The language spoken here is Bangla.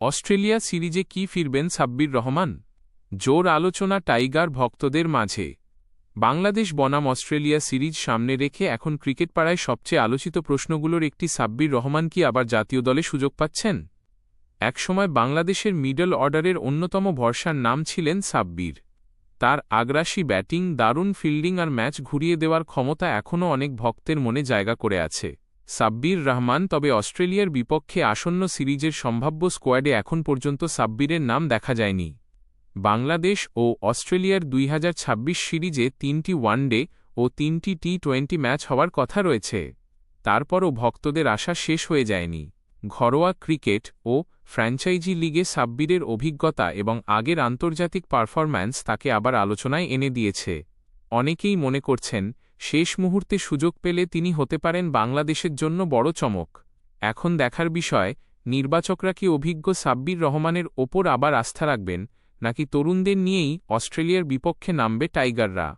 অস্ট্রেলিয়া সিরিজে কি ফিরবেন সাব্বির রহমান? জোর আলোচনা টাইগার ভক্তদের মাঝে। বাংলাদেশ বনাম অস্ট্রেলিয়া সিরিজ সামনে রেখে এখন ক্রিকেট পাড়ায় সবচেয়ে আলোচিত প্রশ্নগুলোর একটি সাব্বির রহমান কি আবার জাতীয় দলে সুযোগ পাচ্ছেন? একসময় বাংলাদেশের মিডল অর্ডারের অন্যতম ভরসার নাম ছিলেন সাব্বির। তার আগ্রাসী ব্যাটিং, দারুণ ফিল্ডিং আর ম্যাচ ঘুরিয়ে দেওয়ার ক্ষমতা এখনও অনেক ভক্তের মনে জায়গা করে আছে। সাব্বির রহমান তবে অস্ট্রেলিয়ার বিপক্ষে আসন্ন সিরিজের সম্ভাব্য স্কোয়াডে এখন পর্যন্ত সাব্বিরের নাম দেখা যায়নি। বাংলাদেশ ও অস্ট্রেলিয়ার 2026 সিরিজে 3টি ওয়ানডে ও 3টি টি-20 ম্যাচ হওয়ার কথা রয়েছে। তারপরও ভক্তদের আশা শেষ হয়ে যায়নি। ঘরোয়া ক্রিকেট ও ফ্র্যাঞ্চাইজি লিগে সাব্বিরের অভিজ্ঞতা এবং আগের আন্তর্জাতিক পারফরম্যান্স তাকে আবার আলোচনায় এনে দিয়েছে। অনেকেই মনে করছেন, শেষ মুহূর্তে সুযোগ পেলে তিনি হতে পারেন বাংলাদেশের জন্য বড় চমক। এখন দেখার বিষয়, নির্বাচকরা কি অভিজ্ঞ সাব্বির রহমানের ওপর আবার আস্থা রাখবেন, নাকি তরুণদের নিয়েই অস্ট্রেলিয়ার বিপক্ষে নামবে টাইগাররা।